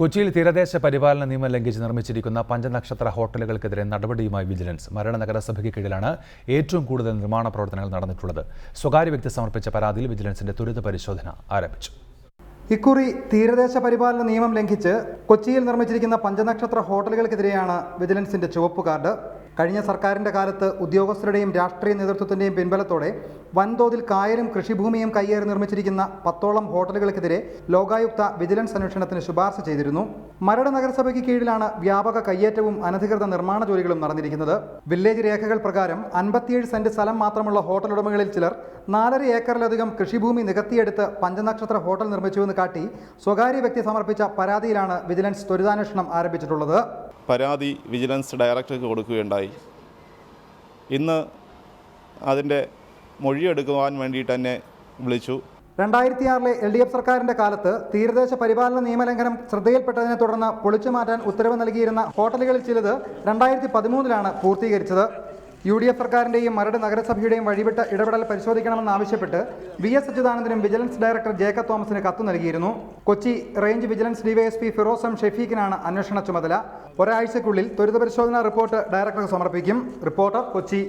കൊച്ചിയിൽ തീരദേശ പരിപാലന നിയമം ലംഘിച്ച് നിർമ്മിച്ചിരിക്കുന്ന പഞ്ചനക്ഷത്ര ഹോട്ടലുകൾക്കെതിരെ നടപടിയുമായി വിജിലൻസ്. മരട് നഗരസഭയ്ക്ക് കീഴിലാണ് ഏറ്റവും കൂടുതൽ നിർമ്മാണ പ്രവർത്തനങ്ങൾ നടന്നിട്ടുള്ളത്. സ്വകാര്യ വ്യക്തി സമർപ്പിച്ച പരാതിയിൽ വിജിലൻസിന്റെ ത്വരിത പരിശോധന ആരംഭിച്ചു. ഇക്കുറി തീരദേശ പരിപാലന നിയമം ലംഘിച്ച് കൊച്ചിയിൽ നിർമ്മിച്ചിരിക്കുന്ന പഞ്ചനക്ഷത്ര ഹോട്ടലുകൾക്കെതിരെയാണ് വിജിലൻസിന്റെ ചുവപ്പ് കാർഡ്. കഴിഞ്ഞ സർക്കാരിന്റെ കാലത്ത് ഉദ്യോഗസ്ഥരുടെയും രാഷ്ട്രീയ നേതൃത്വത്തിന്റെയും പിൻബലത്തോടെ വൻതോതിൽ കായലും കൃഷിഭൂമിയും കയ്യേറി നിർമ്മിച്ചിരിക്കുന്ന 10ഓളം ഹോട്ടലുകൾക്കെതിരെ ലോകായുക്ത വിജിലൻസ് അന്വേഷണത്തിന് ശുപാർശ ചെയ്തിരുന്നു. മരട് നഗരസഭയ്ക്ക് കീഴിലാണ് വ്യാപക കയ്യേറ്റവും അനധികൃത നിർമ്മാണ ജോലികളും നടന്നിരിക്കുന്നത്. വില്ലേജ് രേഖകൾ പ്രകാരം 57 സെന്റ് സ്ഥലം മാത്രമുള്ള ഹോട്ടൽ ഉടമകളിൽ ചിലർ 4.5 ഏക്കറിലധികം കൃഷിഭൂമി നികത്തിയെടുത്ത് പഞ്ചനക്ഷത്ര ഹോട്ടൽ നിർമ്മിച്ചുവെന്ന് കാട്ടി സ്വകാര്യ വ്യക്തി സമർപ്പിച്ച പരാതിയിലാണ് വിജിലൻസ് ത്വരിതാന്വേഷണം ആരംഭിച്ചിട്ടുള്ളത്. പരാതി വിജിലൻസ് ഡയറക്ടർക്ക് കൊടുക്കുകയുണ്ടായി. ഇന്ന് അതിൻ്റെ മൊഴിയെടുക്കുവാൻ വേണ്ടിയിട്ട് തന്നെ വിളിച്ചു. 2006 LDF സർക്കാരിന്റെ കാലത്ത് തീരദേശ പരിപാലന നിയമലംഘനം ശ്രദ്ധയിൽപ്പെട്ടതിനെ തുടർന്ന് പൊളിച്ചു മാറ്റാൻ ഉത്തരവ് നൽകിയിരുന്ന ഹോട്ടലുകളിൽ ചിലത് 2013 പൂർത്തീകരിച്ചത്. UDF സർക്കാരിന്റെയും മരട് നഗരസഭയുടെയും വഴിവിട്ട ഇടപെടൽ പരിശോധിക്കണമെന്നാവശ്യപ്പെട്ട് VS അച്യുതാനന്ദനും വിജിലൻസ് ഡയറക്ടർ ജേക്കബ് തോമസിന് കത്ത് നൽകിയിരുന്നു. Kochi range vigilance DYSP Firoz M ഷെഫീഖിനാണ് അന്വേഷണ ചുമതല. ഒരാഴ്ചയ്ക്കുള്ളിൽ ത്വരിത പരിശോധനാ റിപ്പോർട്ട് ഡയറക്ടർക്ക് സമർപ്പിക്കും. റിപ്പോർട്ടർ, കൊച്ചി.